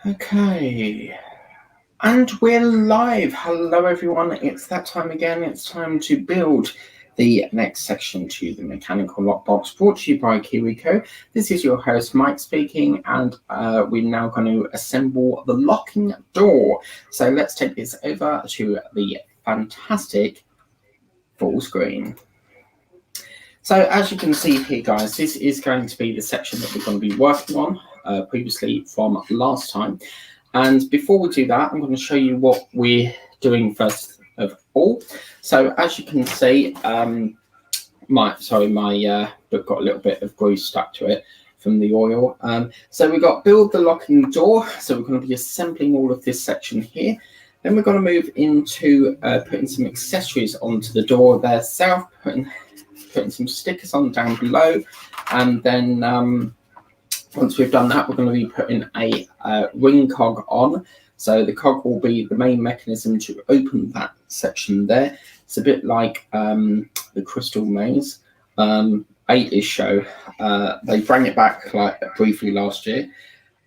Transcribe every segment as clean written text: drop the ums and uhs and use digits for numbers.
Okay, and we're live. Hello everyone, it's that time again. It's time to build the next section to the mechanical lockbox, brought to you by Kiwi. This is your host Mike speaking, and we're now going to assemble the locking door. So let's take this over to the fantastic full screen. So as you can see here, guys, this is going to be the section that we're going to be working on previously from last time. And before we do that, I'm going to show you what we're doing first of all. So as you can see, my book got a little bit of grease stuck to it from the oil. So we've got build the locking door. So we're going to be assembling all of this section here. Then we're going to move into putting some accessories onto the door there, putting some stickers on down below, and then once we've done that, we're going to be putting a ring cog on. So the cog will be the main mechanism to open that section there. It's a bit like the Crystal Maze 8-ish show. They bring it back like briefly last year.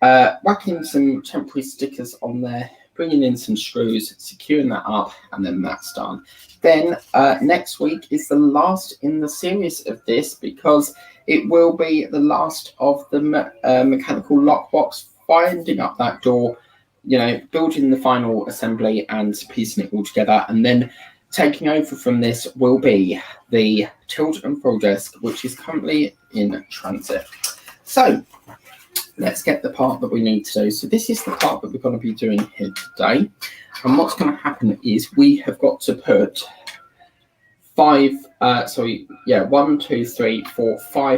Whacking some temporary stickers on there, bringing in some screws, securing that up, and then that's done. Then next week is the last in the series of this, because it will be the last of the mechanical lockbox, finding up that door, building the final assembly and piecing it all together. And then taking over from this will be the tilt and fold desk, which is currently in transit. So let's get the part that we need to do. So this is the part that we're going to be doing here today. And what's going to happen is we have got to put 5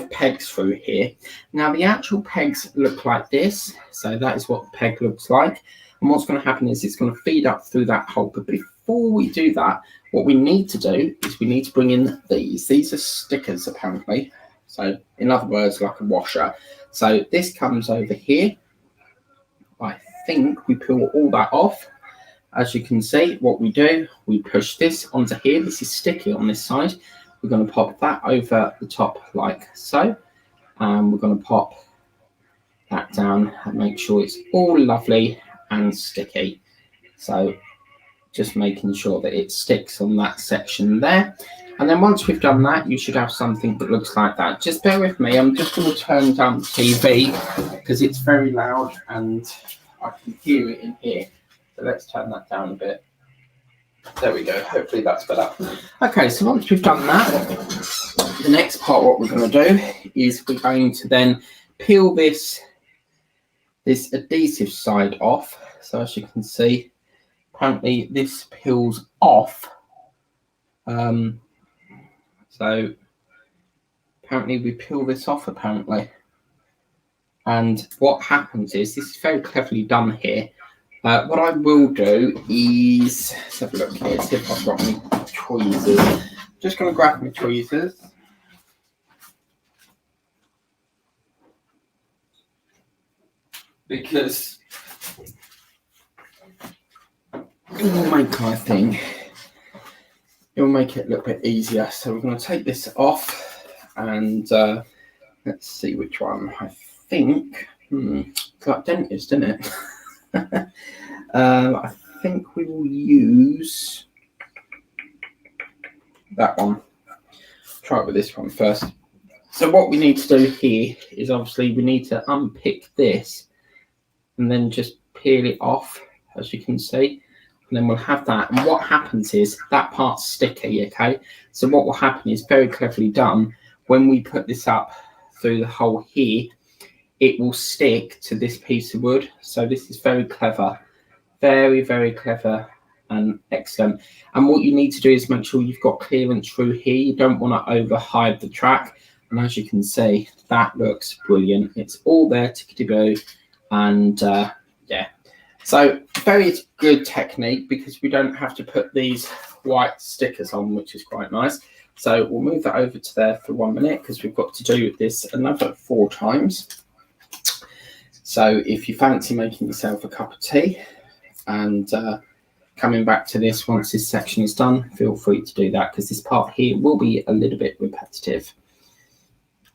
pegs through here. Now the actual pegs look like this. So that is what the peg looks like. And what's going to happen is it's going to feed up through that hole. But before we do that, what we need to do is we need to bring in these. These are stickers apparently. So in other words, like a washer. So this comes over here. I think we peel all that off. As you can see, what we do, we push this onto here. This is sticky on this side. We're going to pop that over the top like so. And we're going to pop that down and make sure it's all lovely and sticky. So just making sure that it sticks on that section there. And then once we've done that, you should have something that looks like that. Just bear with me. I'm just going to turn down the TV because it's very loud and I can hear it in here. So let's turn that down a bit. There we go. Hopefully that's better. Okay, so once we've done that, the next part, what we're going to do is we're going to then peel this adhesive side off. So as you can see, apparently this peels off. So apparently we peel this off apparently. And what happens is, this is very cleverly done here. What I will do is, let's have a look here, see if I've got any tweezers. Just going to grab my tweezers. Because it will make, I think, it will make it a little bit easier. So we're going to take this off and let's see which one. I think, it's like dentist, isn't it? I think we will use that one. Try it with this one first. So what we need to do here is obviously we need to unpick this and then just peel it off, as you can see. And then we'll have that. And what happens is that part's sticky, okay? So what will happen is, very cleverly done, when we put this up through the hole here, it will stick to this piece of wood. So this is very clever. Very, very clever and excellent. And what you need to do is make sure you've got clearance through here. You don't want to overhide the track. And as you can see, that looks brilliant. It's all there, tickety-boo. And yeah. So very good technique, because we don't have to put these white stickers on, which is quite nice. So we'll move that over to there for 1 minute, because we've got to do this another 4 times. So if you fancy making yourself a cup of tea and coming back to this once this section is done, feel free to do that, because this part here will be a little bit repetitive.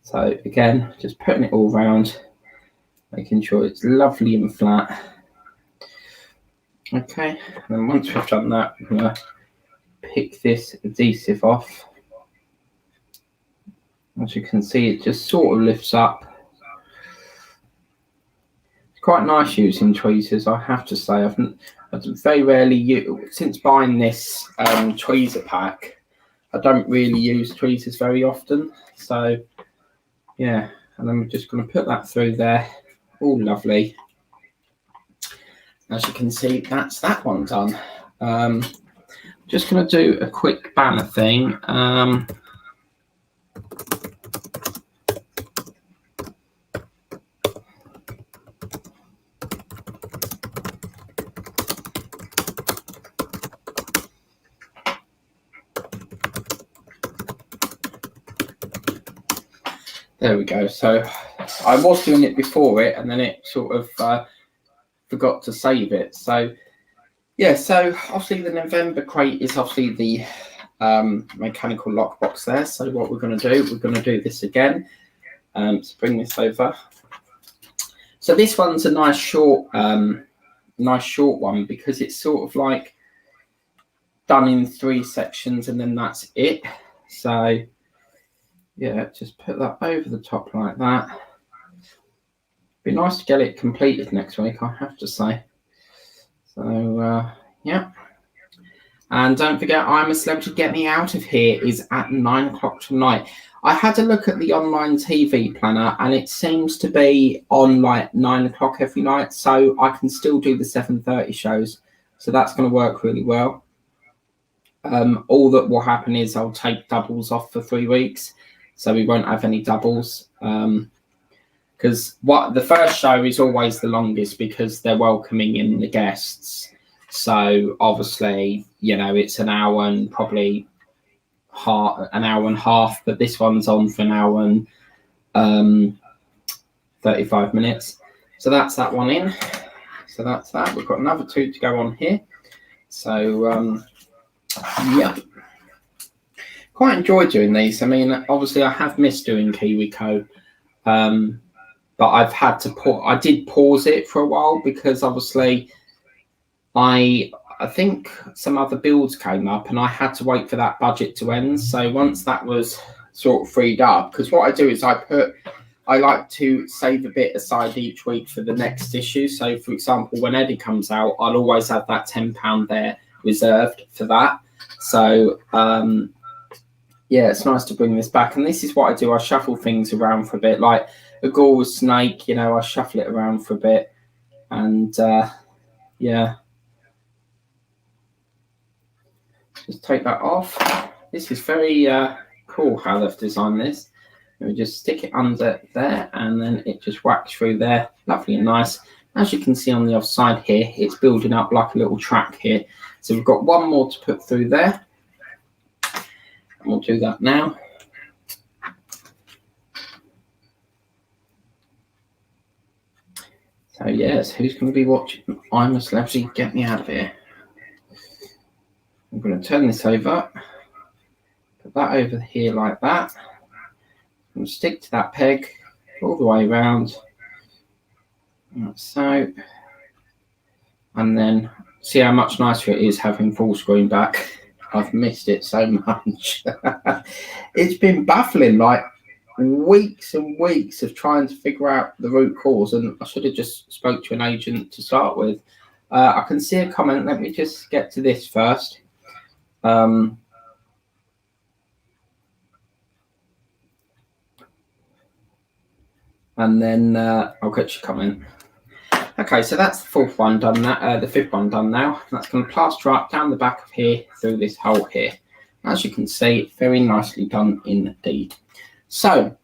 So again, just putting it all around, making sure it's lovely and flat. Okay, and then once we've done that, we're going to pick this adhesive off. As you can see, it just sort of lifts up. It's quite nice using tweezers, I have to say. I've very rarely since buying this tweezer pack, I don't really use tweezers very often. So yeah, and then we're just going to put that through there. All lovely. As you can see, that's that one done. Just going to do a quick banner thing. There we go. So I was doing it before it, and then it sort of forgot to save it. So yeah, so obviously the November crate is obviously the mechanical lockbox there. So what we're going to do this again. So bring this over. So this one's a nice short one because it's sort of like done in 3 sections and then that's it. So yeah, just put that over the top like that. Be nice to get it completed next week, I have to say. So yeah, and don't forget, I'm a Celebrity, Get Me Out of Here is at 9 o'clock tonight. I had a look at the online TV planner and it seems to be on like 9 o'clock every night, so I can still do the 7:30 shows. So that's going to work really well. All that will happen is I'll take doubles off for 3 weeks, so we won't have any doubles. Because the first show is always the longest because they're welcoming in the guests. So obviously, you know, it's an hour and probably an hour and a half, but this one's on for an hour and 35 minutes. So that's that one in. So that's that. We've got another 2 to go on here. So yeah, quite enjoy doing these. I mean, obviously I have missed doing Kiwi Co. But I've had to I did pause it for a while because obviously I think some other builds came up and I had to wait for that budget to end. So once that was sort of freed up, because what I do is I like to save a bit aside each week for the next issue. So for example, when Eddie comes out, I'll always have that £10 there reserved for that. So yeah, it's nice to bring this back. And this is what I do. I shuffle things around for a bit, like a Gore Snake, you know, I shuffle it around for a bit. And yeah, just take that off. This is very cool how they've designed this. We just stick it under there and then it just whacks through there. Lovely and nice. As you can see on the other side here, it's building up like a little track here. So we've got one more to put through there. And we'll do that now. So yes, who's going to be watching I'm a Celebrity, Get Me Out of Here? I'm going to turn this over. Put that over here like that. I'm going to stick to that peg all the way around. Like so. And then see how much nicer it is having full screen back. I've missed it so much. It's been baffling, like weeks and weeks of trying to figure out the root cause, and I should have just spoke to an agent to start with. I can see a comment. Let me just get to this first. And then I'll get your comment. Okay, so that's the 4th one done. The 5th one done now. That's going to plaster up down the back of here through this hole here. As you can see, very nicely done indeed. So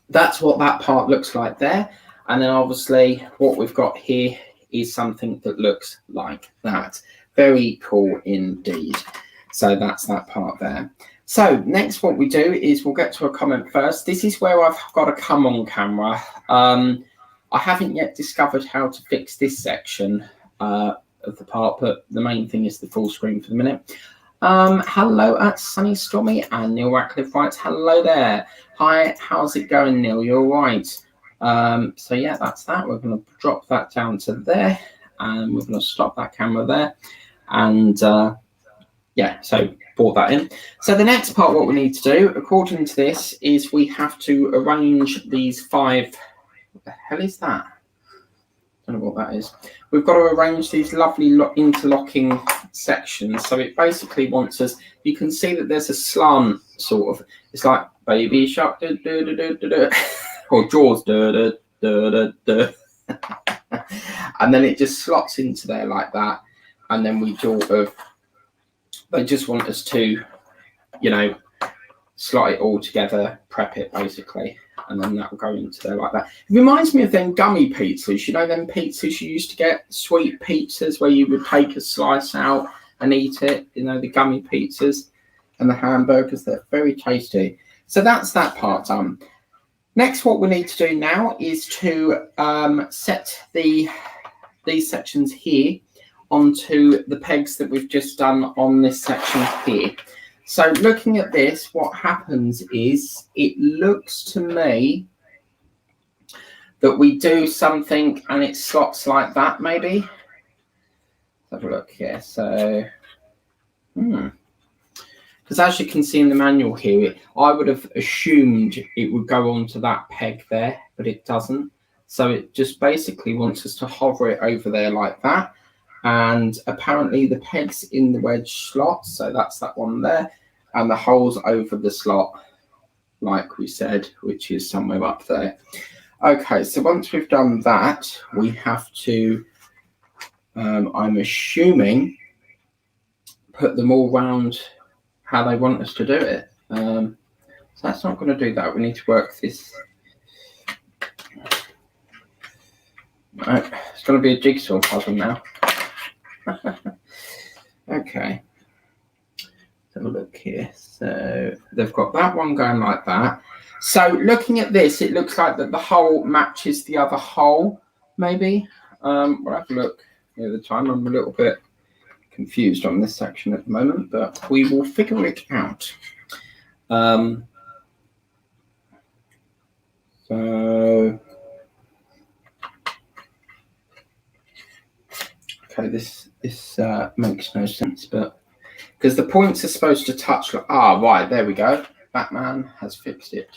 that's what that part looks like there. And then obviously what we've got here is something that looks like that. Very cool indeed. So that's that part there. So next what we do is we'll get to a comment first. This is where I've got to come on camera. I haven't yet discovered how to fix this section of the part, but the main thing is the full screen for the minute. Hello at Sunny Stormy, and Neil Ratcliffe writes, hello there. Hi, how's it going, Neil? You all right? So yeah, that's that. We're going to drop that down to there. and we're going to stop that camera there. And yeah, so brought that in. So the next part, what we need to do, according to this, is we have to arrange these 5. What the hell is that? I don't know what that is. We've got to arrange these lovely interlocking sections. So it basically wants us, you can see that there's a slant sort of, it's like Baby Shark, da, da, da, da, da, da, or Jaws, da, da, da, da, da. And then it just slots into there like that. And then we sort of, they just want us to, you know, slot it all together, prep it basically, and then that will go into there like that. It reminds me of them gummy pizzas, you know, them pizzas you used to get, sweet pizzas where you would take a slice out and eat it, you know, the gummy pizzas and the hamburgers, they're very tasty. So that's that part done. Next, what we need to do now is to set these sections here onto the pegs that we've just done on this section here. So looking at this, what happens is it looks to me that we do something and it slots like that, maybe. Let's have a look here. So, because as you can see in the manual here, I would have assumed it would go onto that peg there, but it doesn't. So it just basically wants us to hover it over there like that. And apparently the pegs in the wedge slot, so that's that one there, and the holes over the slot, like we said, which is somewhere up there. Okay, so once we've done that, we have to, I'm assuming, put them all round how they want us to do it. So that's not going to do that. We need to work this. Right, it's going to be a jigsaw puzzle now. Okay, let's have a look here. So they've got that one going like that. So looking at this, it looks like that the hole matches the other hole, maybe. We'll have a look near the time. I'm a little bit confused on this section at the moment, but we will figure it out. So okay, this makes no sense, but because the points are supposed to touch. Right, there we go. Batman has fixed it.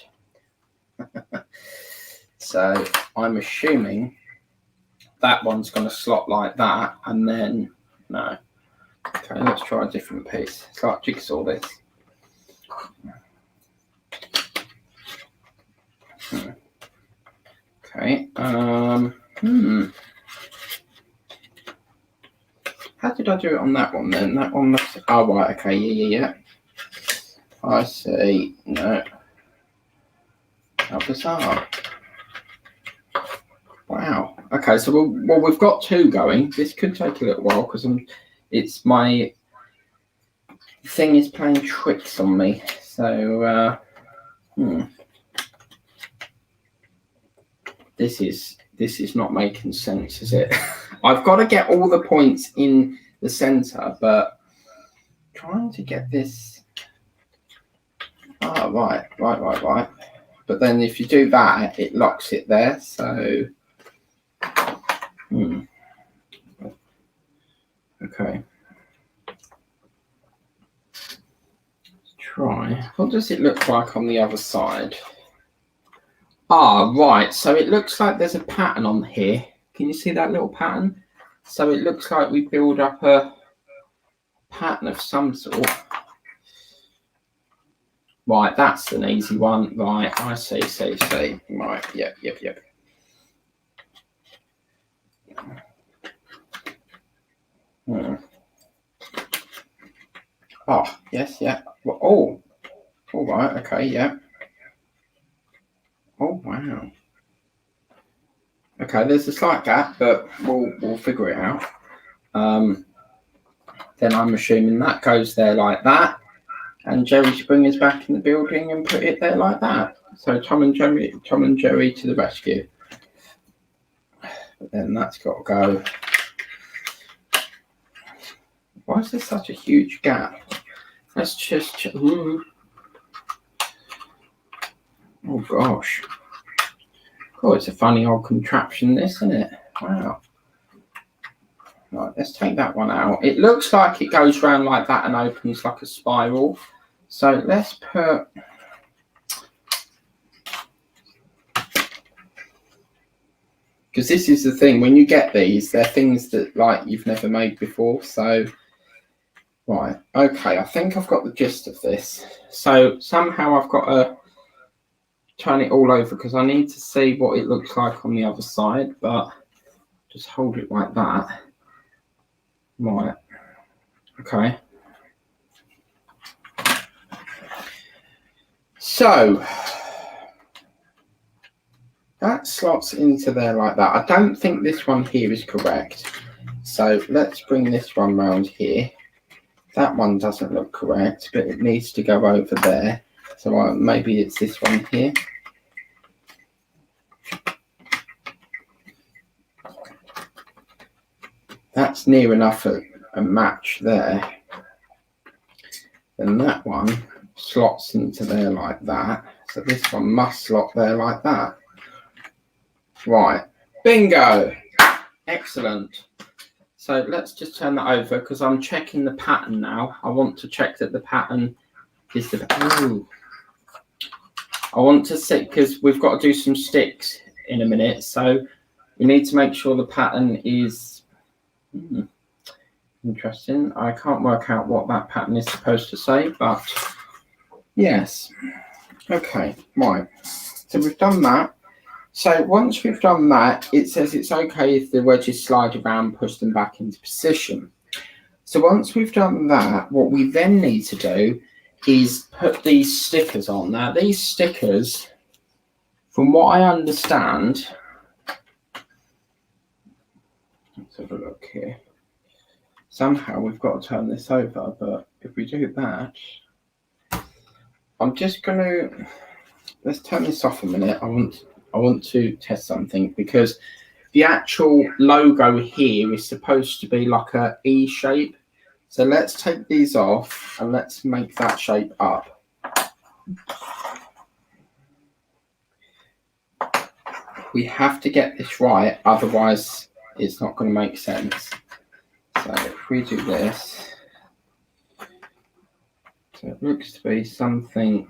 So I'm assuming that one's going to slot like that, and then no. Okay, let's try a different piece. It's like jigsaw this. Okay. How did I do it on that one then? That one looks. Oh right. Okay. Yeah. I see. No. How bizarre. Wow. Okay. So we've got 2 going. This could take a little while because it's my thing is playing tricks on me. So this is not making sense, is it? I've got to get all the points in the center, but trying to get this. Right. But then if you do that, it locks it there. So, okay. Let's try. What does it look like on the other side? Right. So it looks like there's a pattern on here. Can you see that little pattern? So it looks like we build up a pattern of some sort. Right, that's an easy one. Right, I see. Right, yep. Oh, yes, yeah. Well, all right, okay, yeah. Oh, wow. Okay, there's a slight gap, but we'll figure it out. Then I'm assuming that goes there like that, and Jerry Spring is back in the building and put it there like that. So Tom and Jerry to the rescue. But then that's got to go. Why is there such a huge gap? Let's just. Oh gosh. Oh, it's a funny old contraption, this, isn't it? Wow. Right, let's take that one out. It looks like it goes round like that and opens like a spiral. So let's put... Because this is the thing, when you get these, they're things that like you've never made before. So, right, okay, I think I've got the gist of this. So somehow I've got to turn it all over because I need to see what it looks like on the other side, but just hold it like that. Right, okay. So that slots into there like that. I don't think this one here is correct. So let's bring this one round here. That one doesn't look correct, but it needs to go over there. So maybe it's this one here. That's near enough a match there. Then that one slots into there like that. So this one must slot there like that. Right, bingo, excellent. So let's just turn that over because I'm checking the pattern now. I want to check that the pattern is the... Ooh. I want to see, because we've got to do some sticks in a minute. So we need to make sure the pattern is... Interesting. I can't work out what that pattern is supposed to say, but yes. Okay, right. So we've done that. So once we've done that, it says it's okay if the wedges slide around, push them back into position. So once we've done that, what we then need to do is put these stickers on. Now these stickers, from what I understand, let's have a look here. Somehow we've got to turn this over, but if we do that, I'm just going to, let's turn this off a minute. I want to test something because the actual logo here is supposed to be like a E shape. So let's take these off and let's make that shape up. We have to get this right, otherwise it's not going to make sense. So if we do this, so it looks to be something.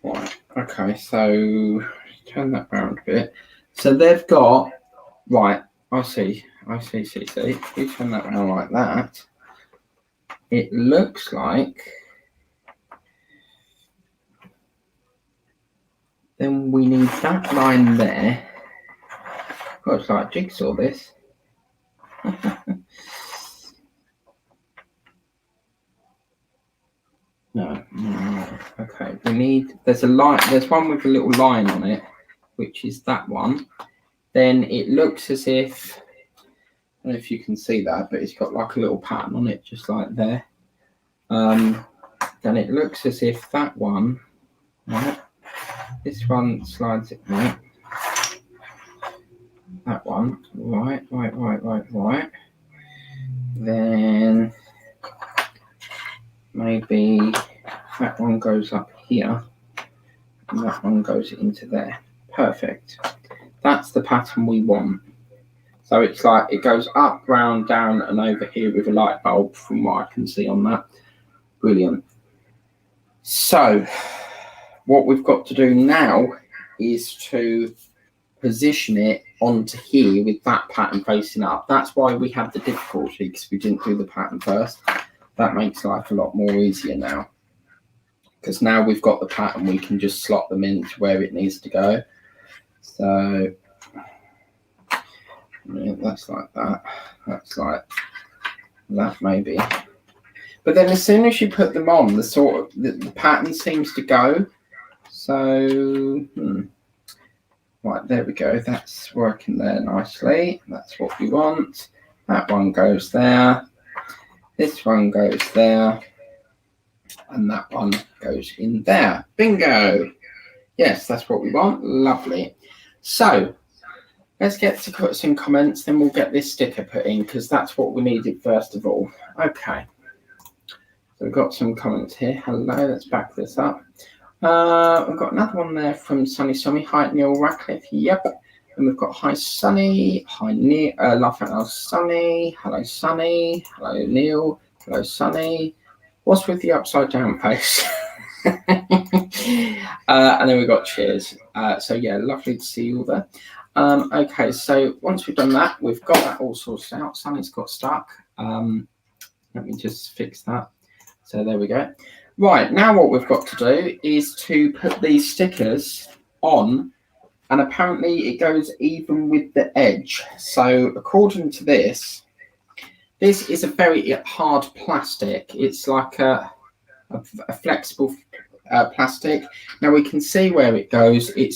Right, okay, so turn that round a bit. So they've got, right, I see. If we turn that round like that, it looks like, then we need that line there. Oh, it's like jigsaw this. No. Okay, we need, there's a line, there's one with a little line on it, which is that one. Then it looks as if, I don't know if you can see that, but it's got like a little pattern on it, just like there. Then it looks as if that one, right, this one slides it right. That one, right. Then maybe that one goes up here and that one goes into there. Perfect. That's the pattern we want. So it's like it goes up, round, down and over here with a light bulb from what I can see on that. Brilliant. So what we've got to do now is to position it onto here with that pattern facing up. That's why we had the difficulty, because we didn't do the pattern first. That makes life a lot more easier now, because now we've got the pattern, we can just slot them into where it needs to go. So yeah, that's like that, that's like that maybe. But then as soon as you put them on, the pattern seems to go. So right, there we go. That's working there nicely. That's what we want. That one goes there. This one goes there. And that one goes in there. Bingo. Yes, that's what we want. Lovely. So let's get to put some comments. Then we'll get this sticker put in because that's what we needed first of all. Okay. So we've got some comments here. Hello. Let's back this up. We've got another one there from Sunny Summy. Hi, Neil Ratcliffe. Yep. And we've got hi Sunny, hi Neil, laugh out loud Sunny, hello Neil, hello Sunny. What's with the upside down face? And then we've got cheers. So yeah, lovely to see you all there. Okay, so once we've done that, we've got that all sorted out. Sunny's got stuck. Let me just fix that. So there we go. Right, now what we've got to do is to put these stickers on, and apparently it goes even with the edge. So according to this is a very hard plastic. It's like a flexible plastic. Now we can see where it goes. It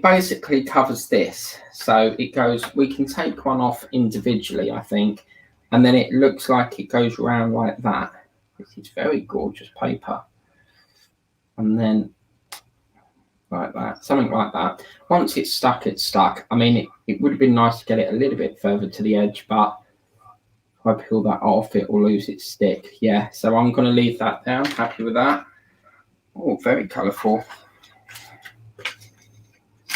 basically covers this. So it goes, we can take one off individually, I think, and then it looks like it goes around like that. This is very gorgeous paper. And then like that, something like that. Once it's stuck, it's stuck. I mean, it would have been nice to get it a little bit further to the edge, but if I peel that off, it will lose its stick. Yeah, so I'm going to leave that down. Happy with that. Oh, very colourful.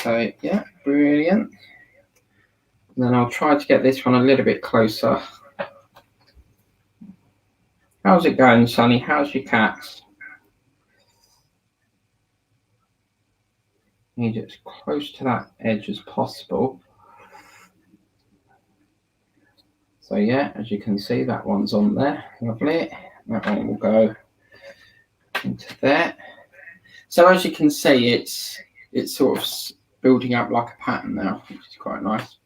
So, yeah, brilliant. And then I'll try to get this one a little bit closer. How's it going, Sonny? How's your cats? Need it as close to that edge as possible. So yeah, as you can see, that one's on there. Lovely. That one will go into there. So as you can see, it's sort of building up like a pattern now, which is quite nice.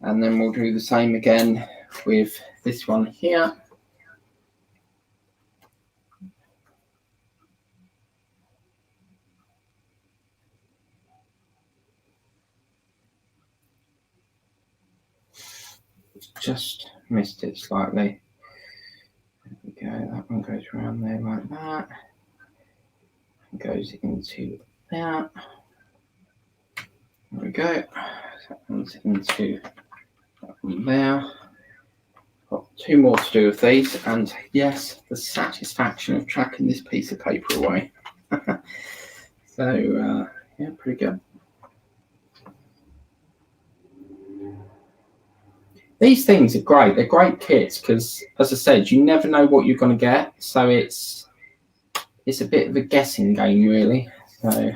And then we'll do the same again with this one here. Just missed it slightly. There we go. That one goes around there like that. And goes into there. There we go. That one's into that one there. Got two more to do with these, and yes, the satisfaction of tracking this piece of paper away. So yeah, pretty good. These things are great. They're great kits because, as I said, you never know what you're going to get. So it's a bit of a guessing game, really. So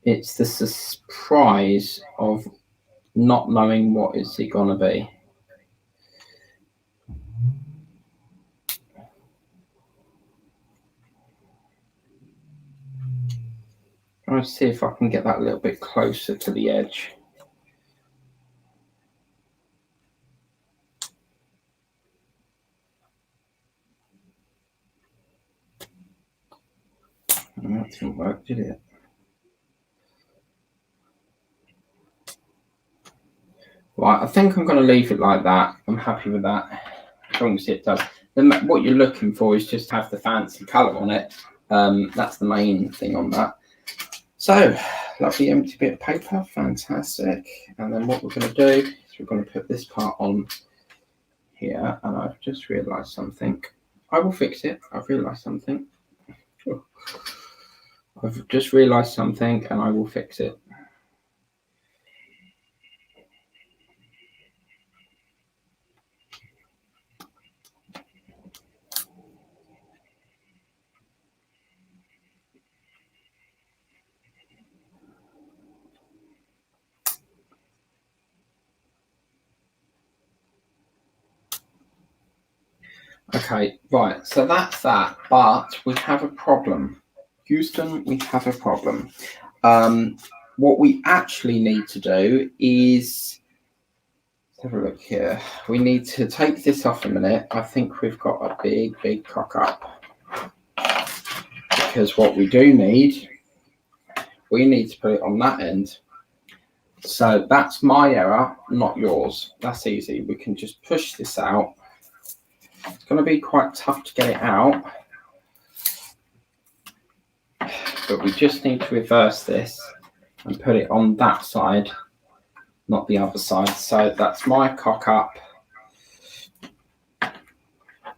it's the surprise of not knowing what is it going to be. I'll see if I can get that a little bit closer to the edge. That didn't work, did it? Right, I think I'm going to leave it like that. I'm happy with that, as long as it does. Then what you're looking for is just have the fancy colour on it. That's the main thing on that. So, lovely empty bit of paper, fantastic. And then what we're going to do is we're going to put this part on here. And I've just realised something. I will fix it. I've realised something. I've just realised something, and I will fix it. Okay, right, so that's that, but we have a problem. Houston, we have a problem. What we actually need to do is, let's have a look here. We need to take this off a minute. I think we've got a big cock up. Because what we do need, we need to put it on that end. So that's my error, not yours. That's easy. We can just push this out. It's going to be quite tough to get it out, but we just need to reverse this and put it on that side, not the other side. So that's my cock up.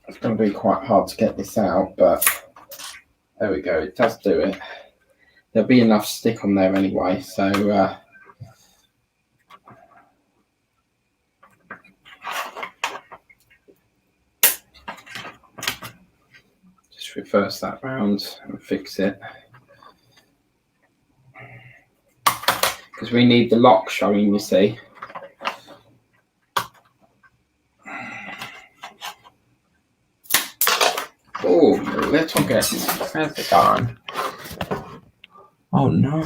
It's going to be quite hard to get this out, but There we go, it does do it. There'll be enough stick on there anyway, so just reverse that round and fix it. Because we need the lock showing, you see. Oh, little guess. Where's it gone? Oh no.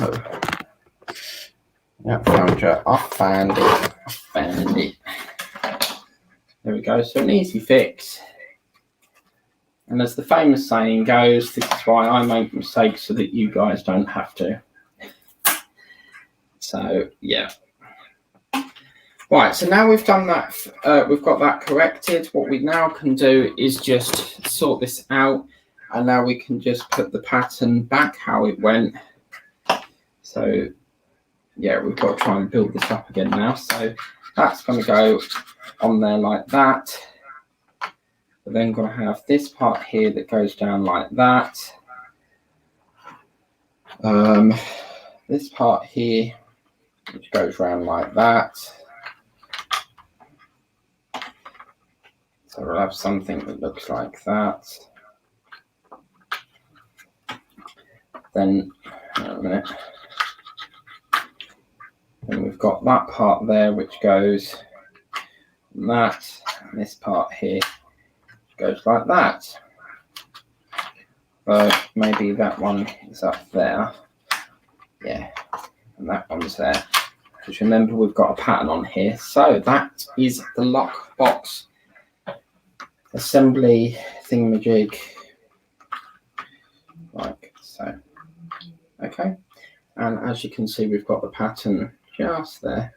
Yep, found you. I found it. There we go. So an easy fix. And as the famous saying goes, this is why I make mistakes so that you guys don't have to. So yeah. Right, so now we've done that, we've got that corrected. What we now can do is just sort this out, and now we can just put the pattern back how it went. So yeah, we've got to try and build this up again now. So that's going to go on there like that. We're then going to have this part here that goes down like that. This part here, which goes around like that. So we'll have something that looks like that. Then, hang on a minute. And we've got that part there which goes like that, and this part here goes like that. So maybe that one is up there. Yeah, and that one's there. Because remember, we've got a pattern on here. So that is the lockbox assembly thingamajig, like so. Okay, and as you can see, we've got the pattern just there.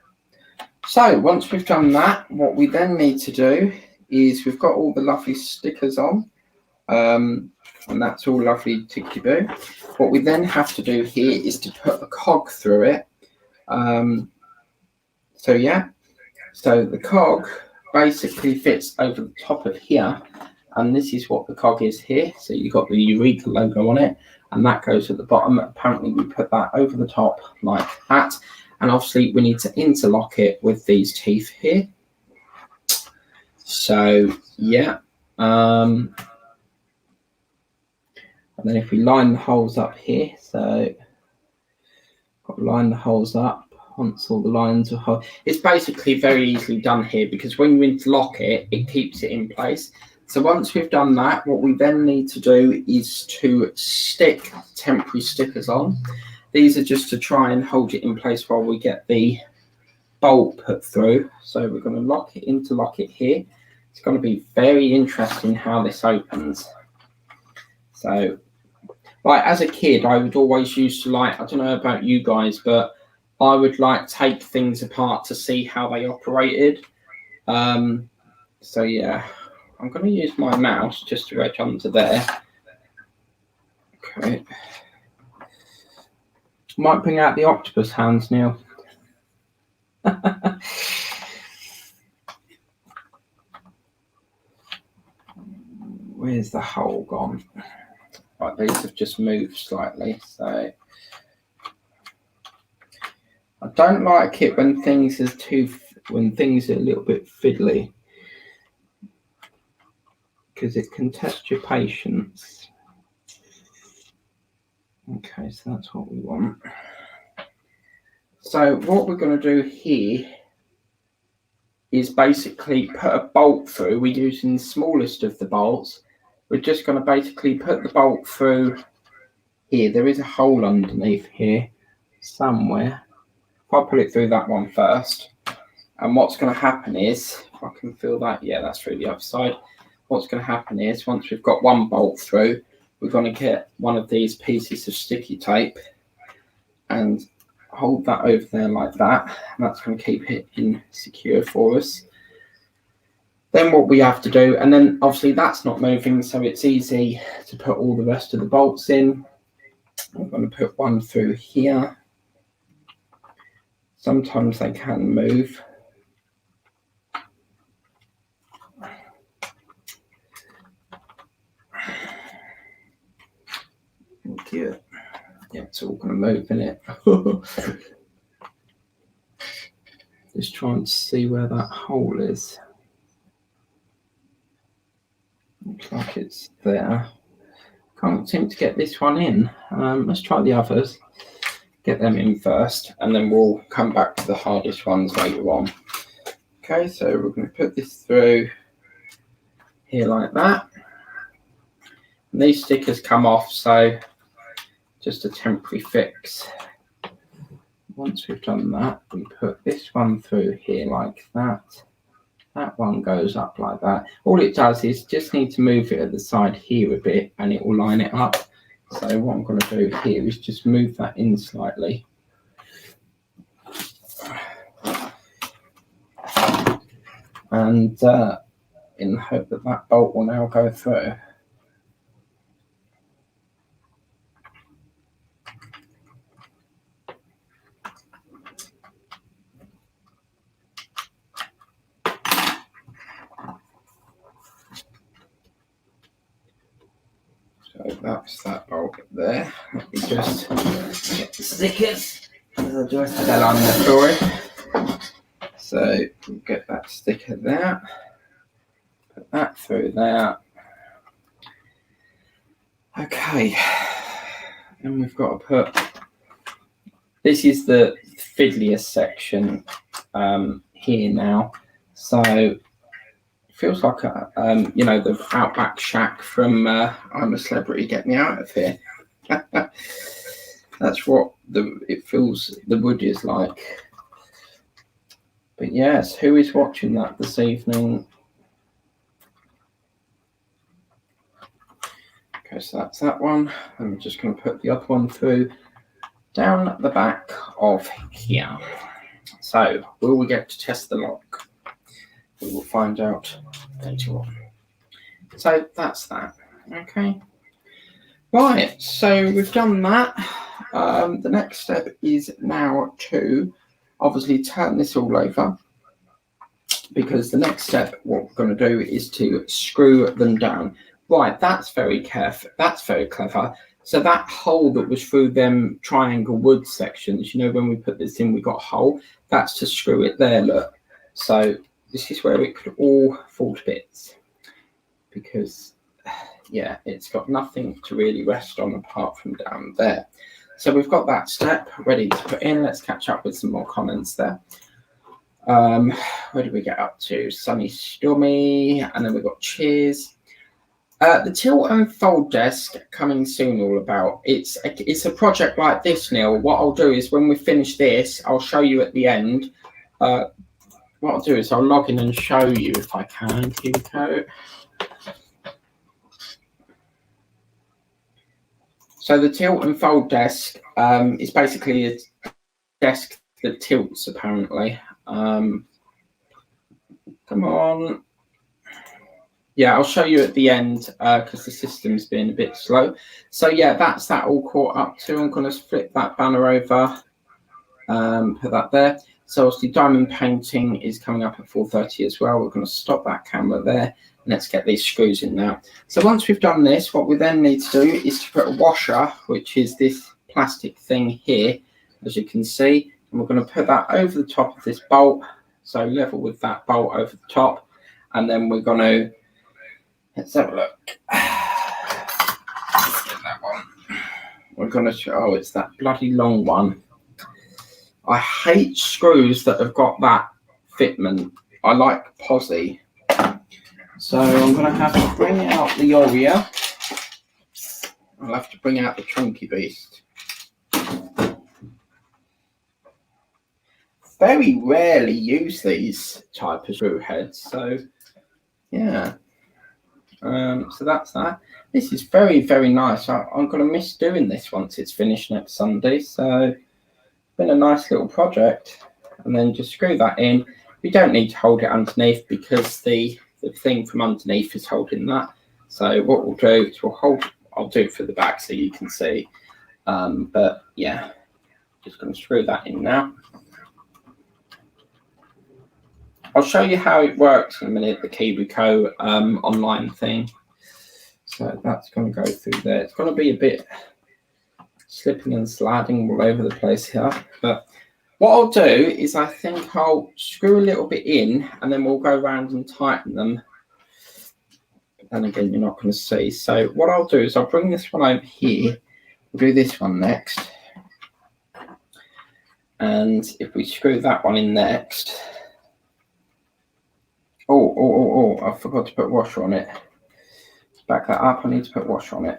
So once we've done that, what we then need to do is we've got all the lovely stickers on, and that's all lovely ticky-boo. What we then have to do here is to put a cog through it. So yeah, so the cog basically fits over the top of here, and this is what the cog is here. So you've got the Eureka logo on it, and that goes at the bottom. Apparently we put that over the top like that, and obviously we need to interlock it with these teeth here. So yeah, and then if we line the holes up here, so got to line the holes up. Once all the lines are whole, it's basically very easily done here, because when you interlock it, it keeps it in place. So once we've done that, what we then need to do is to stick temporary stickers on. These are just to try and hold it in place while we get the bolt put through. So we're going to interlock it here. It's going to be very interesting how this opens. So, like as a kid, I would always used to like, I don't know about you guys, but I would like take things apart to see how they operated. So yeah, I'm going to use my mouse just to wedge under there. Okay. Might bring out the octopus hands, Neil. Where's the hole gone? Right, these have just moved slightly, so I don't like it when things are a little bit fiddly, because it can test your patience. Okay, so that's what we want. So what we're going to do here is basically put a bolt through. We're using the smallest of the bolts. We're just going to basically put the bolt through here. There is a hole underneath here somewhere. I'll put it through that one first. And what's going to happen is, if I can feel that, yeah, that's through the other side. What's going to happen is, once we've got one bolt through, we're going to get one of these pieces of sticky tape and hold that over there like that. And that's going to keep it in secure for us. Then what we have to do, and then obviously that's not moving, so it's easy to put all the rest of the bolts in. I'm going to put one through here. Sometimes they can move. Thank you. Yeah, it's all going to move, isn't it? Just trying to see where that hole is. Looks like it's there. Can't seem to get this one in. Let's try the others. Get them in first, and then we'll come back to the hardest ones later on. Okay, so we're going to put this through here like that. And these stickers come off, so just a temporary fix. Once we've done that, we put this one through here like that. That one goes up like that. All it does is just need to move it at the side here a bit, and it will line it up. So what I'm going to do here is just move that in slightly. And in the hope that that bolt will now go through. So that's that bolt there. Let me just get the stickers. I'll just put that on the floor. So we'll get that sticker there. Put that through there. Okay. And we've got to put. This is the fiddliest section here now. So feels like the Outback Shack from I'm a Celebrity, Get Me Out of Here. That's what it feels the wood is like. But yes, who is watching that this evening? Okay, so that's that one. I'm just going to put the other one through down the back of here. So will we get to test the lock? We will find out later on. So that's that. Okay. Right, so we've done that. The next step is now to obviously turn this all over, because the next step, what we're going to do is to screw them down. Right, that's very careful. That's very clever. So that hole that was through them triangle wood sections, when we put this in, we got a hole. That's to screw it there, look. So this is where it could all fall to bits, because, yeah, it's got nothing to really rest on apart from down there. So we've got that step ready to put in. Let's catch up with some more comments there. Where did we get up to? Sunny, stormy, and then we've got cheers. The tilt and fold desk coming soon all about. It's a project like this, Neil. What I'll do is when we finish this, I'll show you at the end. What I'll do is I'll log in and show you if I can. Kiwi. So the tilt and fold desk is basically a desk that tilts, apparently. Come on. Yeah, I'll show you at the end because the system's been a bit slow. So yeah, that's that all caught up to. I'm going to flip that banner over, put that there. So obviously diamond painting is coming up at 4:30 as well. We're going to stop that camera there. Let's get these screws in now. So once we've done this, what we then need to do is to put a washer, which is this plastic thing here, as you can see. And we're going to put that over the top of this bolt. So level with that bolt over the top. And then we're going to, let's have a look. Let's get that one. We're going to show, oh, it's that bloody long one. I hate screws that have got that fitment. I like posi. So I'm going to have to bring out the Oreo. I'll have to bring out the Chunky Beast. Very rarely use these type of screw heads. So, yeah. So that's that. This is very, very nice. I'm going to miss doing this once it's finished next Sunday. So it's been a nice little project. And then just screw that in. We don't need to hold it underneath because the thing from underneath is holding that. So what we'll do is I'll do it for the back so you can see. But yeah, just going to screw that in now. I'll show you how it works in a minute, the Kiwi online thing. So that's going to go through there. It's going to be a bit slipping and sliding all over the place here. But what I'll do is I think I'll screw a little bit in and then we'll go around and tighten them. And again, you're not going to see. So what I'll do is I'll bring this one over here. We'll do this one next. And if we screw that one in next. Oh, I forgot to put washer on it. Back that up, I need to put washer on it.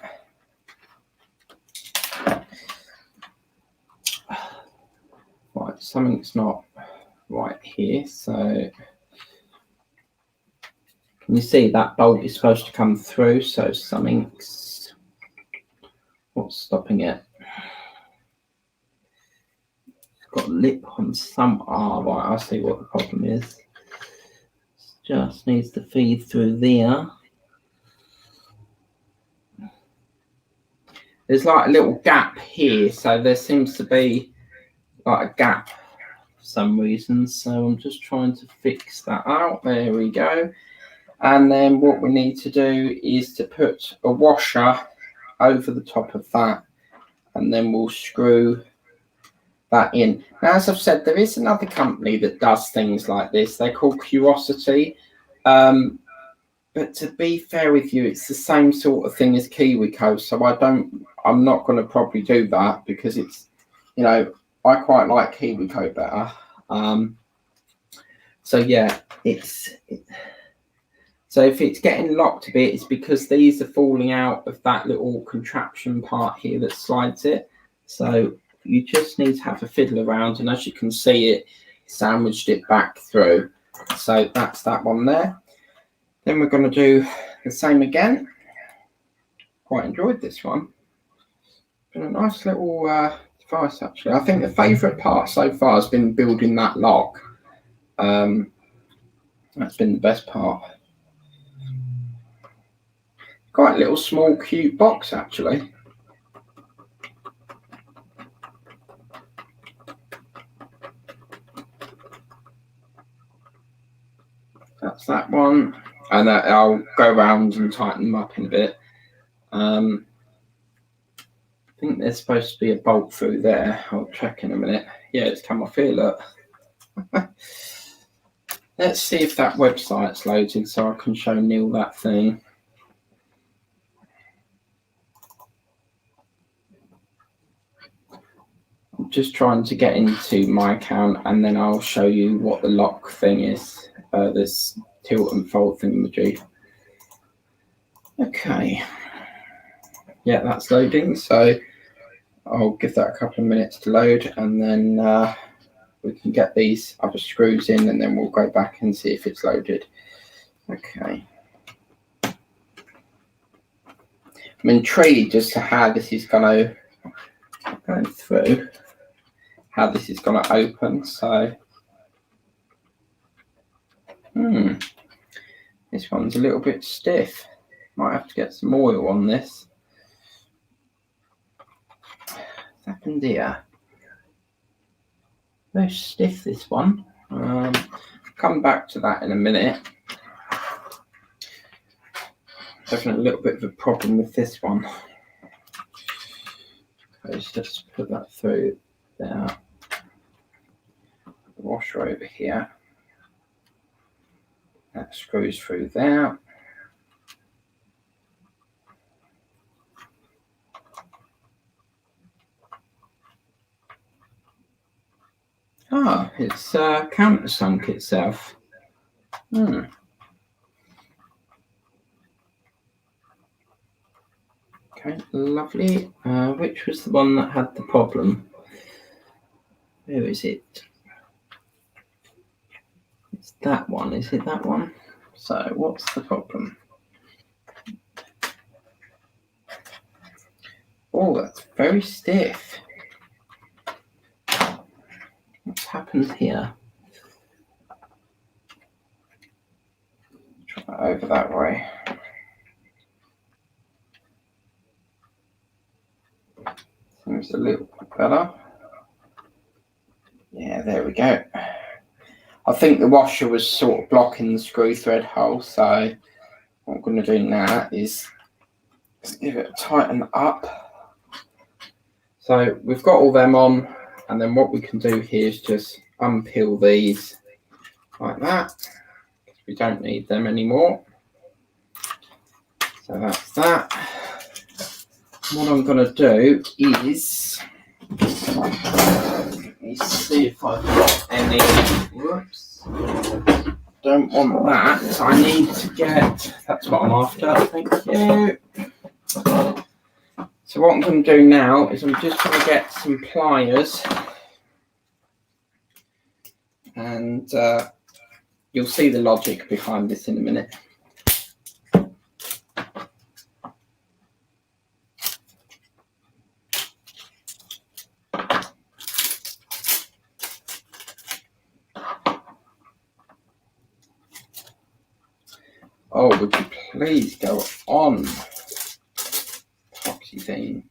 Right, something's not right here, so can you see that bolt is supposed to come through, so something's what's stopping it. It's got a lip on some, right, I see what the problem is. It just needs to feed through there. There's like a little gap here, so there seems to be like a gap for some reason, so I'm just trying to fix that out. There we go. And then what we need to do is to put a washer over the top of that, and then we'll screw that in. Now, as I've said, there is another company that does things like this. They're called Curiosity. But to be fair with you, it's the same sort of thing as Kiwi Co. So I'm not going to probably do that because it's, you know, I quite like Kiwi Co better. So yeah, so if it's getting locked a bit, it's because these are falling out of that little contraption part here that slides it. So you just need to have a fiddle around, and as you can see, it sandwiched it back through. So that's that one there. Then we're going to do the same again. Quite enjoyed this one. Been a nice little device, actually. I think the favourite part so far has been building that lock. That's been the best part. Quite a little small cute box, actually. That's that one. And I'll go around and tighten them up in a bit. I think there's supposed to be a bolt through there. I'll check in a minute. Yeah, it's come off here, look. Let's see if that website's loaded so I can show Neil that thing. I'm just trying to get into my account and then I'll show you what the lock thing is. This tilt and fold thingamajig. Okay. Yeah, that's loading. So I'll give that a couple of minutes to load and then we can get these other screws in and then we'll go back and see if it's loaded. Okay. I'm intrigued as to how this is going to go through, how this is going to open. So, this one's a little bit stiff. Might have to get some oil on this. What's happened here? Very stiff, this one. Come back to that in a minute. Definitely a little bit of a problem with this one. Okay, so let's put that through there. The washer over here. That screws through there. Ah, it's countersunk itself. Okay, lovely. Which was the one that had the problem? Where is it? It's that one. Is it that one? So what's the problem? Oh, that's very stiff. What's happened here? Try that over that way. Seems a little bit better. Yeah, there we go. I think the washer was sort of blocking the screw thread hole, so what I'm going to do now is just give it a tighten up. So we've got all them on, and then what we can do here is just unpeel these like that. We don't need them anymore. So that's that. What I'm going to do is, let me see if I've got any. Whoops. Don't want that. So I need to get. That's what I'm after. Thank you. So what I'm going to do now is I'm just going to get some pliers, and you'll see the logic behind this in a minute. Oh, would you please go on, Foxy thing?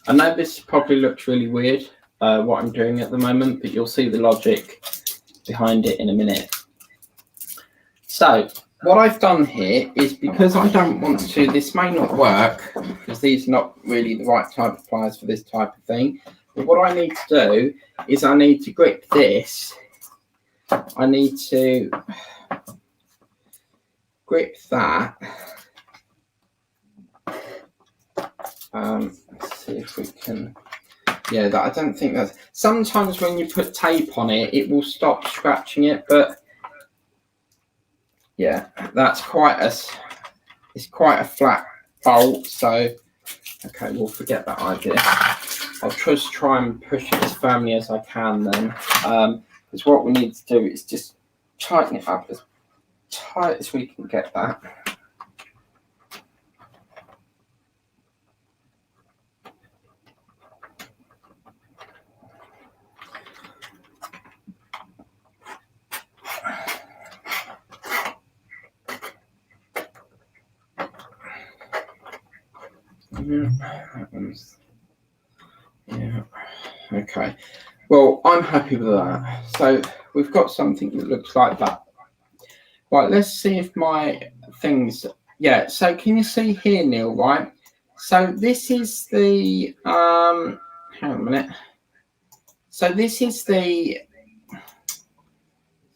I know this probably looks really weird, what I'm doing at the moment, but you'll see the logic behind it in a minute. So what I've done here is, because I don't want to, this may not work, because these are not really the right type of pliers for this type of thing, but what I need to do is I need to grip this. I need to grip that. Let's see if we can. Yeah, that I don't think that's. Sometimes when you put tape on it, it will stop scratching it, but yeah, that's quite a. It's quite a flat bolt, so okay, we'll forget that idea. I'll just try and push it as firmly as I can then, because what we need to do is just tighten it up as tight as we can get that. Yeah, that one's, yeah, okay. Well, I'm happy with that. So we've got something that looks like that. Right, let's see if my things, yeah, so can you see here, Neil, right? So this is the, hang on a minute. So this is the,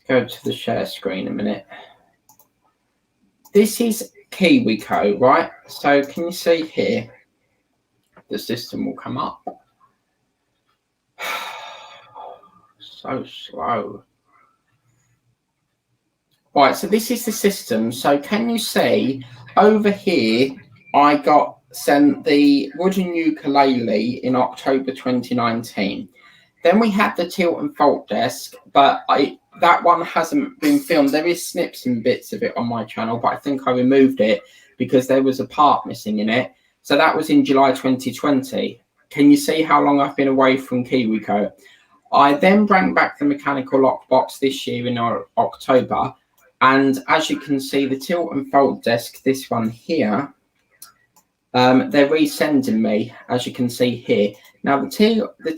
go to the share screen a minute. This is Kiwi Co, right? So can you see here? The system will come up. So slow. Right, so this is the system. So can you see over here, I got sent the wooden ukulele in October 2019. Then we had the tilt and fold desk, but that one hasn't been filmed. There is snips and bits of it on my channel, but I think I removed it because there was a part missing in it. So that was in July 2020. Can you see how long I've been away from Kiwi Co? I then brought back the mechanical lock box this year in October. And as you can see, the tilt and fold desk, this one here, they're resending me, as you can see here. Now the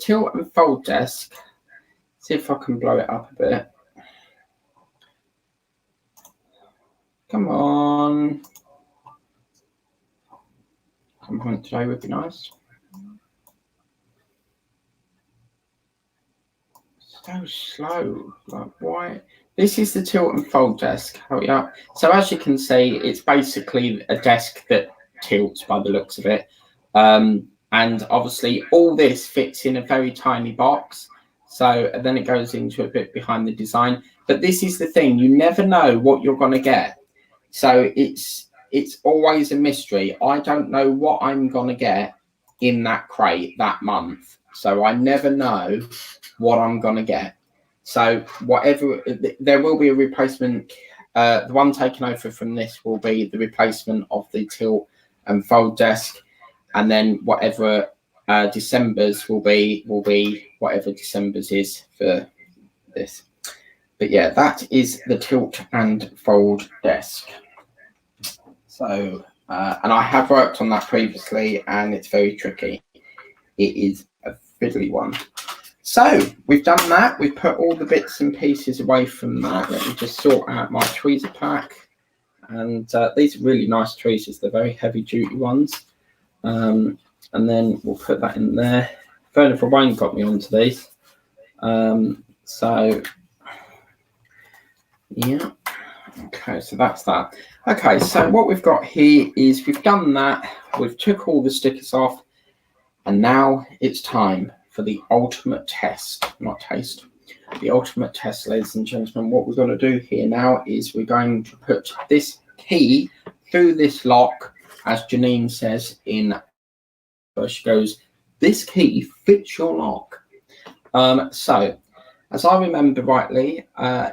tilt and fold desk, see if I can blow it up a bit. Come on. Some point today would be nice. So slow, like why? This is the tilt and fold desk. Oh yeah. So as you can see, it's basically a desk that tilts by the looks of it. And obviously all this fits in a very tiny box. So then it goes into a bit behind the design. But this is the thing, you never know what you're going to get. So it's always a mystery. I don't know what I'm going to get in that crate that month. So I never know what I'm going to get. So whatever, there will be a replacement. The one taken over from this will be the replacement of the tilt and fold desk. And then whatever December's will be whatever December's is for this. But yeah, that is the tilt and fold desk. So, and I have worked on that previously, and it's very tricky. It is a fiddly one. So we've done that. We've put all the bits and pieces away from that. Let me just sort out my tweezer pack. And these are really nice tweezers. They're very heavy duty ones. And then we'll put that in there. Furniture Wayne got me onto these. So yeah. Okay, so that's that. Okay, so what we've got here is we've done that. We've took all the stickers off. And now it's time for the ultimate test, not taste. The ultimate test, ladies and gentlemen. What we're going to do here now is we're going to put this key through this lock, as Janine says in where she goes, this key fits your lock. So, as I remember rightly,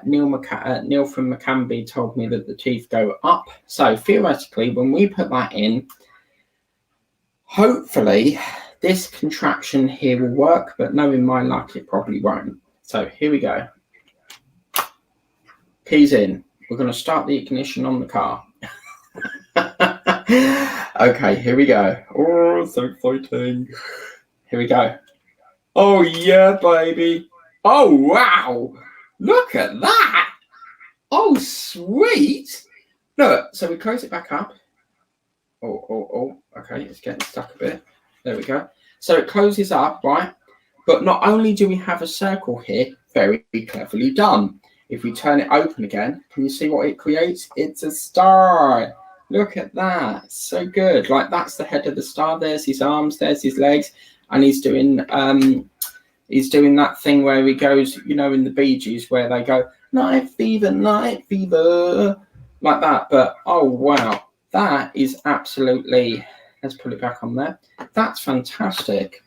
Neil from McCambie told me that the teeth go up. So theoretically, when we put that in, hopefully this contraption here will work, but knowing my luck, it probably won't. So here we go. Keys in. We're going to start the ignition on the car. Okay, here we go. Oh, so exciting. Here we go. Oh, yeah, baby. Oh, wow. Look at that. Oh, sweet. Look, so we close it back up. Oh. Okay, it's getting stuck a bit. There we go. So it closes up, right? But not only do we have a circle here, very cleverly done. If we turn it open again, can you see what it creates? It's a star. Look at that. So good. Like, that's the head of the star. There's his arms, there's his legs, and he's doing that thing where he goes, you know, in the Bee Gees where they go, night fever, like that. But oh wow, that is absolutely, let's put it back on there. That's fantastic.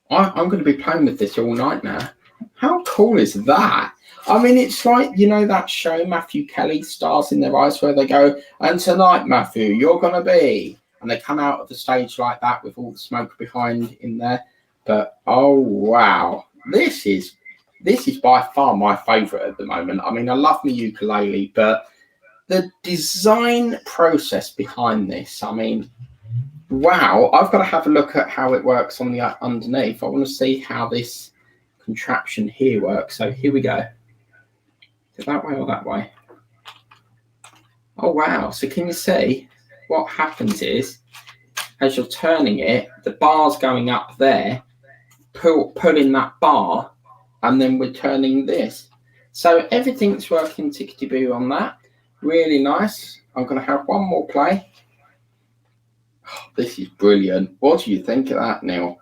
I'm going to be playing with this all night now. How cool is that? I mean, it's like, you know, that show Matthew Kelly, Stars in Their Eyes, where they go, and tonight, Matthew, you're going to be, and they come out of the stage like that with all the smoke behind in there. But oh wow, this is by far my favorite at the moment. I mean, I love my ukulele, but the design process behind this, I mean, wow, I've got to have a look at how it works on the underneath. I want to see how this contraption here works. So here we go. Is it that way or that way? Oh wow, so can you see what happens is as you're turning it, the bar's going up there, pulling that bar, and then we're turning this. So everything's working tickety-boo on that. Really nice. I'm going to have one more play. Oh, this is brilliant. What do you think of that, Neil?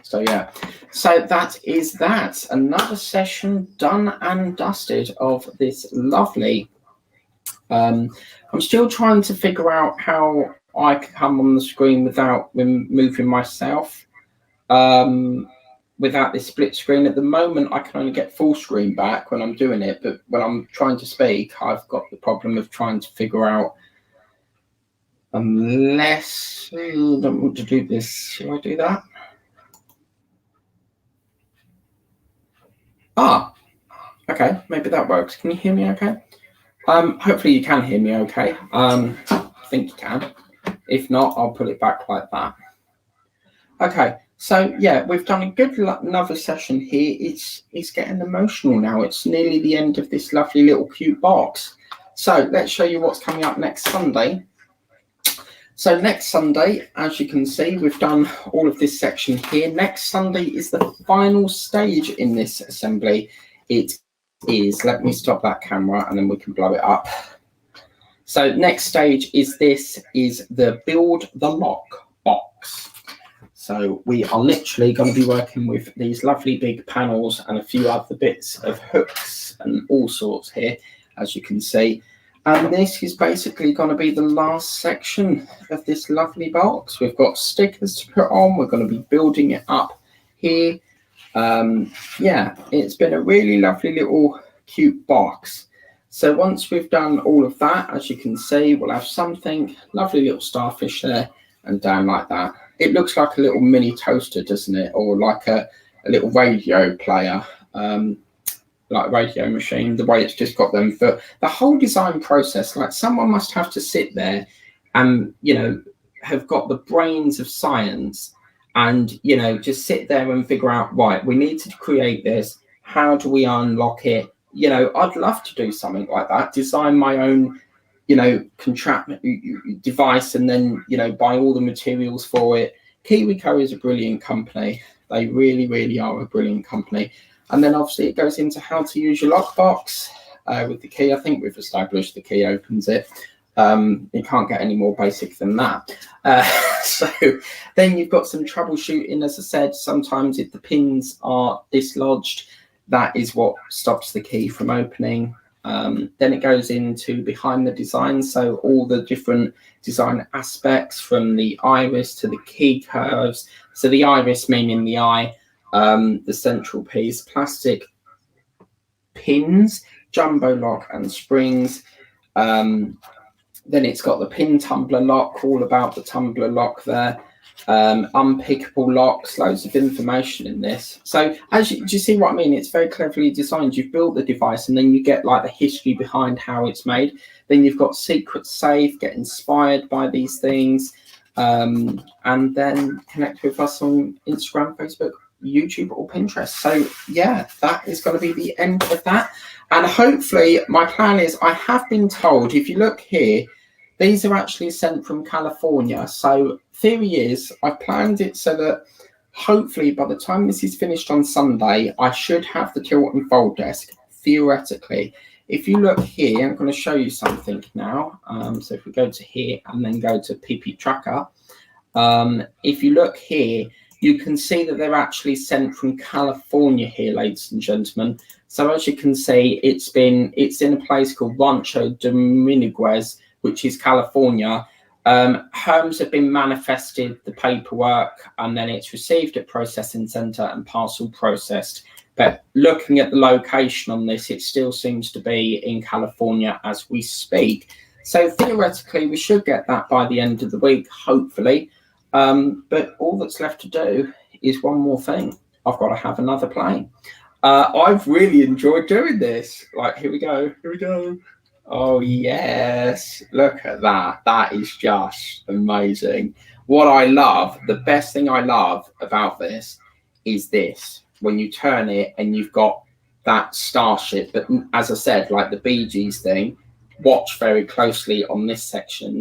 So yeah, so that is that. Another session done and dusted of this lovely. I'm still trying to figure out how I can come on the screen without moving myself. Without this split screen. At the moment, I can only get full screen back when I'm doing it, but when I'm trying to speak, I've got the problem of trying to figure out, unless I don't want to do this, shall I do that? Okay, maybe that works. Can you hear me okay? Hopefully you can hear me okay. I think you can. If not, I'll put it back like that. Okay, so yeah, we've done a good another session here. It's getting emotional now. It's nearly the end of this lovely little cute box. So let's show you what's coming up next Sunday. So next Sunday, as you can see, we've done all of this section here. Next Sunday is the final stage in this assembly. It is, let me stop that camera and then we can blow it up. So next stage is the build the lock box. So we are literally going to be working with these lovely big panels and a few other bits of hooks and all sorts here, as you can see. And this is basically going to be the last section of this lovely box. We've got stickers to put on. We're going to be building it up here. Yeah, it's been a really lovely little cute box. So once we've done all of that, as you can see, we'll have something, lovely little starfish there and down like that. It looks like a little mini toaster, doesn't it? Or like a little radio player. like radio machine, the way it's just got them. But the whole design process, like someone must have to sit there and, you know, have got the brains of science and, you know, just sit there and figure out, right, we need to create this. How do we unlock it? You know, I'd love to do something like that, design my own, you know, device, and then, you know, buy all the materials for it. KiwiCo is a brilliant company. They really, really are a brilliant company. And then obviously it goes into how to use your lockbox with the key. I think we've established the key opens it. You can't get any more basic than that. So then you've got some troubleshooting. As I said, sometimes if the pins are dislodged, that is what stops the key from opening. Then it goes into behind the design, so all the different design aspects, from the iris to the key curves. So the iris meaning the eye, the central piece, plastic pins, jumbo lock and springs. Then it's got the pin tumbler lock, all about the tumbler lock there. Unpickable locks, loads of information in this. So do you see what I mean? It's very cleverly designed. You've built the device and then you get like the history behind how it's made. Then you've got secret safe, get inspired by these things, and then connect with us on Instagram, Facebook, YouTube or Pinterest. So yeah, that is going to be the end of that. And hopefully my plan is, I have been told, if you look here, these are actually sent from California. So theory is, I've planned it so that hopefully by the time this is finished on Sunday, I should have the tilt and fold desk, theoretically. If you look here, I'm going to show you something now. So if we go to here and then go to PP Tracker, if you look here, you can see that they're actually sent from California here, ladies and gentlemen. So as you can see, it's in a place called Rancho Dominguez, which is California. Homes have been manifested, the paperwork, and then it's received at processing center and parcel processed. But looking at the location on this, it still seems to be in California as we speak. So theoretically, we should get that by the end of the week, hopefully. But all that's left to do is one more thing. I've got to have another plane. I've really enjoyed doing this. Like, here we go. Here we go. Oh, yes. Look at that. That is just amazing. What I love, the best thing I love about this is this. When you turn it and you've got that starship, but as I said, like the Bee Gees thing, watch very closely on this section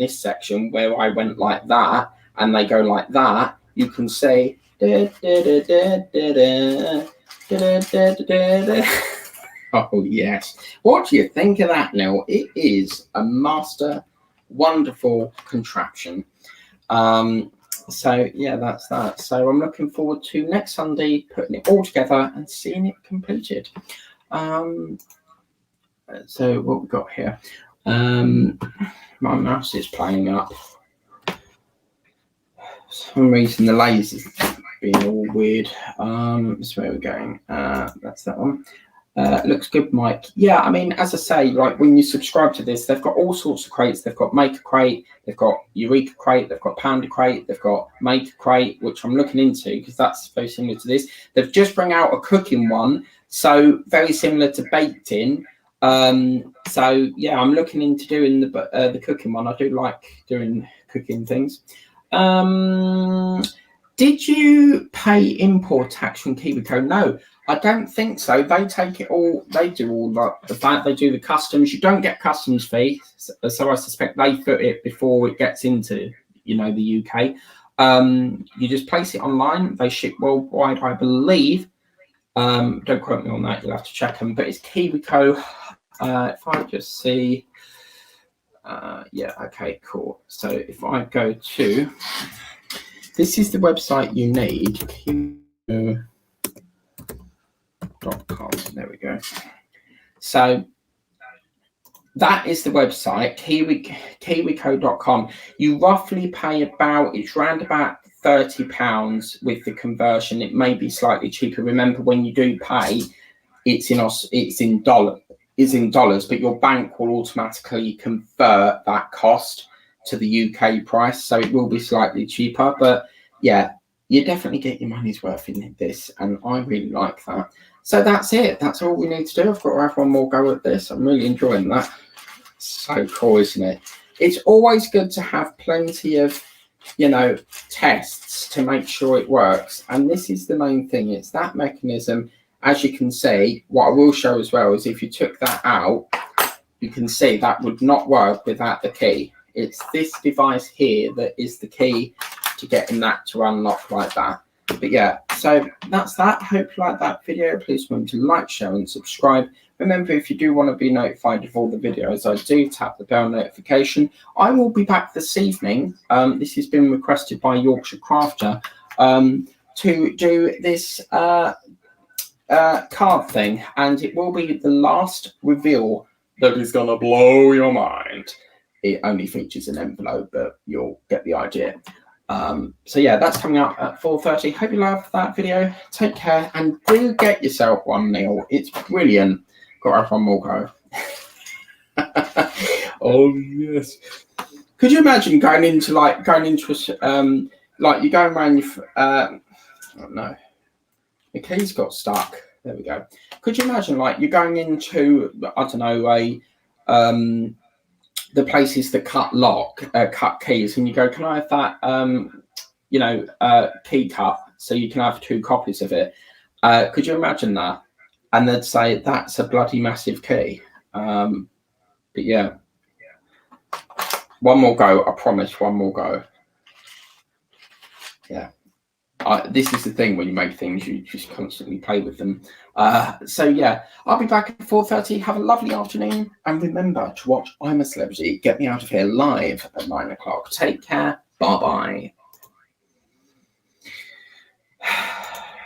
where I went like that and they go like that, you can say da, da, da, da, da, da, da, da, da. Oh yes. What do you think of that, Neil? It is a master, wonderful contraption. So yeah, that's that. So I'm looking forward to next Sunday putting it all together and seeing it completed. So what we've got here. My mouse is playing up. For some reason the laser's being all weird. So where we're going. That's that one. Looks good, Mike. Yeah, I mean, as I say, like when you subscribe to this, they've got all sorts of crates. They've got Maker Crate, they've got Eureka Crate, they've got Pounder Crate, they've got Maker Crate, which I'm looking into because that's very similar to this. They've just brought out a cooking one, so very similar to Baked In. So yeah, I'm looking into doing the cooking one. I do like doing cooking things. Did you pay import tax from KiwiCo? No, I don't think so. They take it all. They do all the fact they do the customs. You don't get customs fee, so I suspect they put it before it gets into the UK. You just place it online. They ship worldwide, I believe. Don't quote me on that. You'll have to check them. But it's KiwiCo. If I just see, yeah, okay, cool. So if I go to, this is the website you need. Kiwi.com. There we go. So that is the website, kiwico.com. You roughly pay it's around about £30 with the conversion. It may be slightly cheaper. Remember, when you do pay, it's in dollars, but your bank will automatically convert that cost to the UK price, so it will be slightly cheaper. But yeah, you definitely get your money's worth in this, and I really like that. So that's it. That's all we need to do. I've got to have one more go at this. I'm really enjoying that. So cool, isn't it? It's always good to have plenty of, tests to make sure it works. And this is the main thing. It's that mechanism. As you can see, what I will show as well is if you took that out, you can see that would not work without the key. It's this device here that is the key to getting that to unlock like that. But yeah, so that's that. Hope you like that video. Please remember to like, share and subscribe. Remember, if you do want to be notified of all the videos I do, tap the bell notification. I will be back this evening. This has been requested by Yorkshire Crafter to do this card thing, and it will be the last reveal that is going to blow your mind. It only features an envelope, but you'll get the idea. So yeah, that's coming up at 4:30. Hope you love that video. Take care and do get yourself one, Neil. It's brilliant. Got to have one more go. Oh yes. Could you imagine going into like you're going around your oh no, the keys got stuck. There we go. Could you imagine like you're going into, I don't know, the places that cut keys, and you go, can I have that key cut so you can have 2 copies of it? Could you imagine that? And they'd say that's a bloody massive key. But yeah, one more go. I promise, one more go. Yeah. This is the thing when you make things, you just constantly play with them. So yeah, I'll be back at 4:30. Have a lovely afternoon, and remember to watch I'm a Celebrity. Get Me Out of Here live at 9 o'clock. Take care. Bye bye.